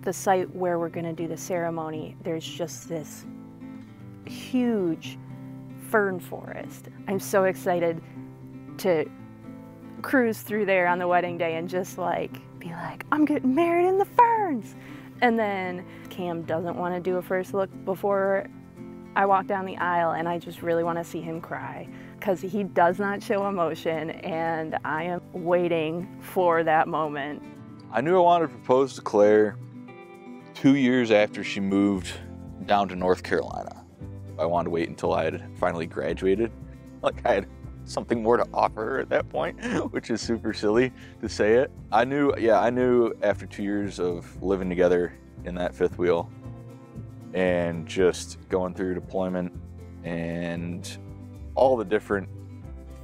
the site where we're gonna do the ceremony, there's just this huge fern forest. I'm so excited to cruise through there on the wedding day and just like be like, I'm getting married in the ferns. And then Cam doesn't want to do a first look before I walk down the aisle, and I just really want to see him cry because he does not show emotion, and I am waiting for that moment. I knew I wanted to propose to Claire 2 years after she moved down to North Carolina. I wanted to wait until I had finally graduated. Like I had something more to offer her at that point, which is super silly to say it. I knew after 2 years of living together in that fifth wheel and just going through deployment and all the different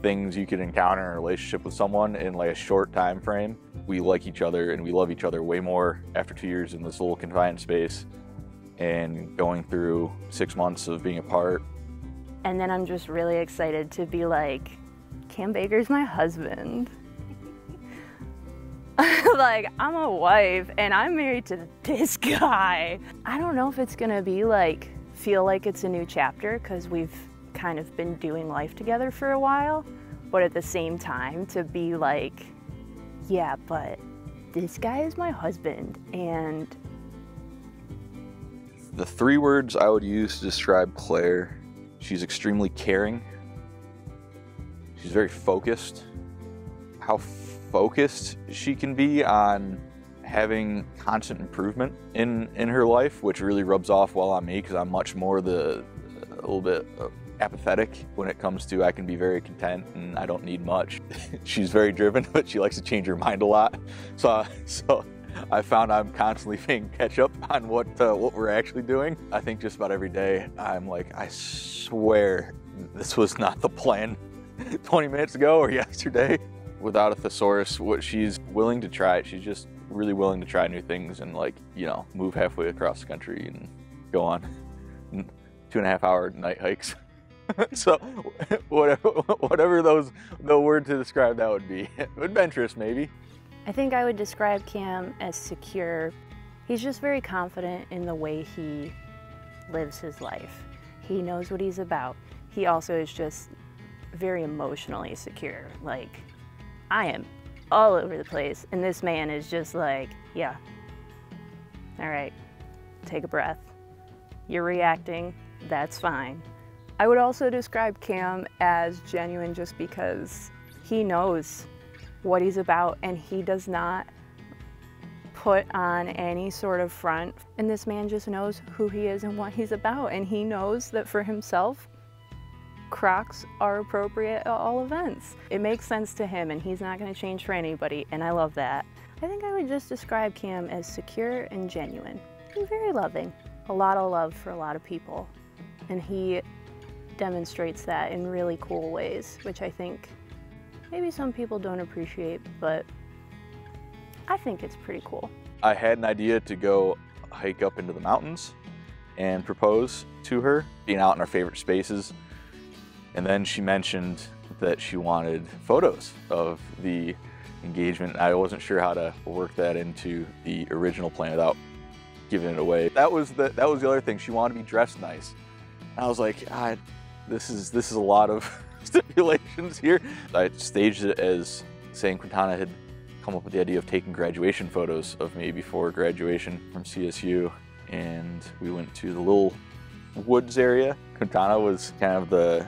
things you could encounter in a relationship with someone in like a short time frame, we like each other and we love each other way more after 2 years in this little confined space and going through 6 months of being apart. And then I'm just really excited to be like, Cam Baker's my husband. Like, I'm a wife and I'm married to this guy. I don't know if it's gonna be like, feel like it's a new chapter because we've kind of been doing life together for a while, but at the same time to be like, yeah, but this guy is my husband. And the 3 words I would use to describe Claire: she's extremely caring. She's very focused. How focused she can be on having constant improvement in her life, which really rubs off well on me because I'm much more a little bit apathetic when it comes to I can be very content and I don't need much. She's very driven, but she likes to change her mind a lot. So I found I'm constantly playing catch up on what we're actually doing. I think just about every day I'm like, I swear this was not the plan 20 minutes ago or yesterday. Without a thesaurus, what she's willing to try, she's just really willing to try new things and like, you know, move halfway across the country and go on 2.5-hour night hikes. So whatever the word to describe that would be. Adventurous maybe. I think I would describe Cam as secure. He's just very confident in the way he lives his life. He knows what he's about. He also is just very emotionally secure. Like, I am all over the place, and this man is just like, yeah, all right, take a breath. You're reacting, that's fine. I would also describe Cam as genuine just because he knows what he's about and he does not put on any sort of front. And this man just knows who he is and what he's about, and he knows that for himself, Crocs are appropriate at all events. It makes sense to him and he's not going to change for anybody, and I love that. I think I would just describe Cam as secure and genuine and very loving. A lot of love for a lot of people, and he demonstrates that in really cool ways, which I think maybe some people don't appreciate, but I think it's pretty cool. I had an idea to go hike up into the mountains and propose to her, being out in our favorite spaces. And then she mentioned that she wanted photos of the engagement. I wasn't sure how to work that into the original plan without giving it away. That was the other thing. She wanted to be dressed nice. And I was like, this is a lot of stipulations here. I staged it as saying Quintana had come up with the idea of taking graduation photos of me before graduation from CSU. And we went to the little woods area. Quintana was kind of the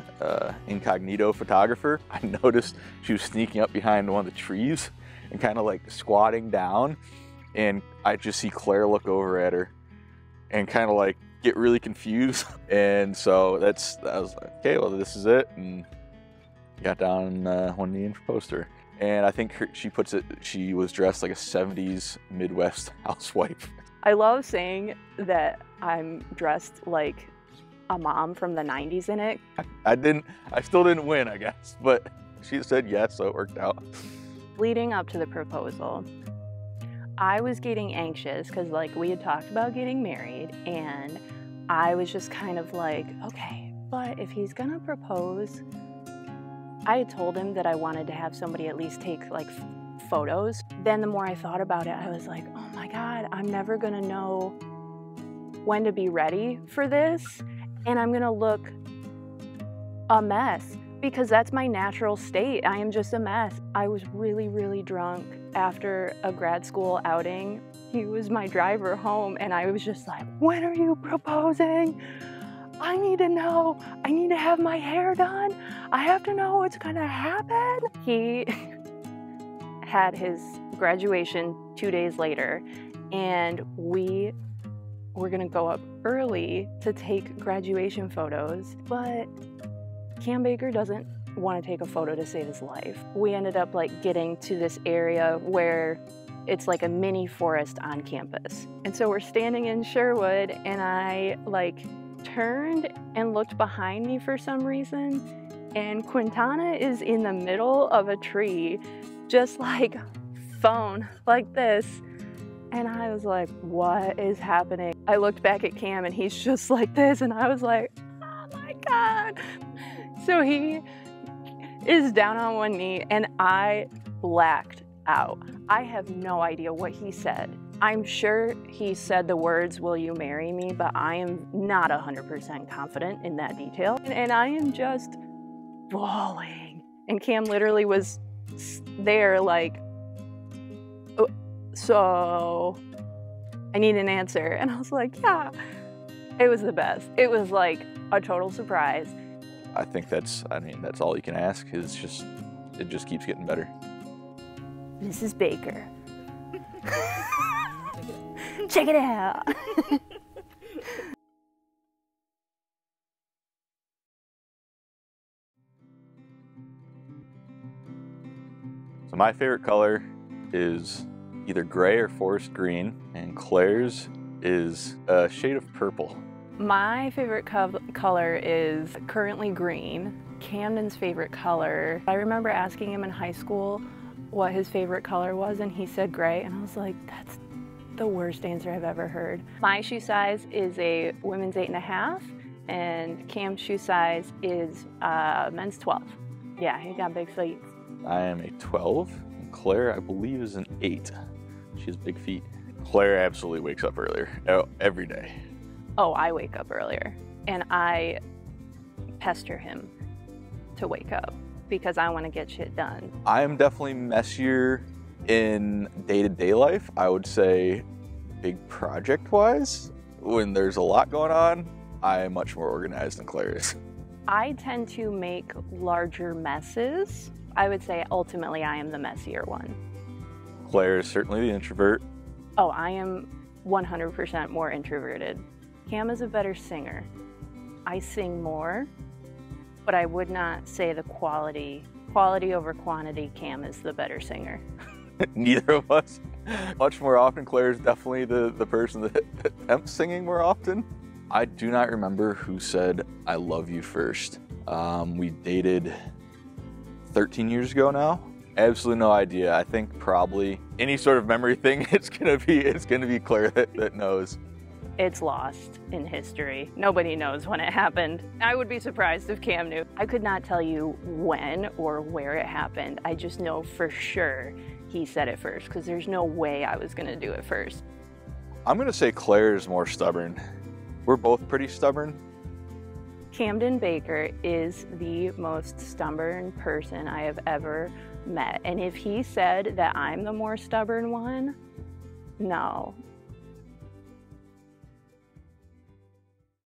incognito photographer. I noticed she was sneaking up behind one of the trees and kind of like squatting down, and I just see Claire look over at her and kind of like get really confused. And so I was like, okay, well, this is it, and got down on one knee and proposed to her. And I think she was dressed like a 70s Midwest housewife. I love saying that I'm dressed like a mom from the 90s in it. I still didn't win, I guess, but she said yes, so it worked out. Leading up to the proposal, I was getting anxious because like we had talked about getting married, and I was just kind of like, okay, but if he's gonna propose, I had told him that I wanted to have somebody at least take like photos. Then the more I thought about it, I was like, oh my God, I'm never gonna know when to be ready for this. And I'm gonna look a mess because that's my natural state. I am just a mess. I was really, really drunk after a grad school outing. He was my driver home and I was just like, when are you proposing? I need to know. I need to have my hair done. I have to know what's gonna happen. He had his graduation 2 days later and we were gonna go up early to take graduation photos, but Cam Baker doesn't want to take a photo to save his life. We ended up like getting to this area where it's like a mini forest on campus. And so we're standing in Sherwood and I like turned and looked behind me for some reason and Quintana is in the middle of a tree, just like phone like this. And I was like, what is happening? I looked back at Cam and he's just like this and I was like, oh my God. So he is down on one knee and I blacked out. I have no idea what he said. I'm sure he said the words, will you marry me? But I am not 100% confident in that detail. And I am just bawling. And Cam literally was there like, so I need an answer. And I was like, yeah, it was the best. It was like a total surprise. I think that's all you can ask. It just keeps getting better. Mrs. Baker. Check it out. So my favorite color is either gray or forest green, and Claire's is a shade of purple. My favorite color is currently green. Camden's favorite color, I remember asking him in high school what his favorite color was and he said gray and I was like, that's the worst answer I've ever heard. My shoe size is a women's 8.5 and Cam's shoe size is men's 12. Yeah, he got big feet. I am a 12 and Claire I believe is an 8. She has big feet. Claire absolutely wakes up earlier every day. Oh, I wake up earlier and I pester him to wake up because I want to get shit done. I am definitely messier in day-to-day life. I would say big project-wise, when there's a lot going on, I am much more organized than Claire is. I tend to make larger messes. I would say ultimately I am the messier one. Claire is certainly the introvert. Oh, I am 100% more introverted. Cam is a better singer. I sing more, but I would not say the quality over quantity, Cam is the better singer. Neither of us. Much more often, Claire is definitely the person that attempts singing more often. I do not remember who said, I love you first. We dated 13 years ago now. Absolutely no idea. I think probably any sort of memory thing, it's gonna be Claire that knows. It's lost in history. Nobody knows when it happened. I would be surprised if Cam knew. I could not tell you when or where it happened. I just know for sure he said it first because there's no way I was gonna do it first. I'm gonna say Claire is more stubborn. We're both pretty stubborn. Camden Baker is the most stubborn person I have ever met. And if he said that I'm the more stubborn one, no.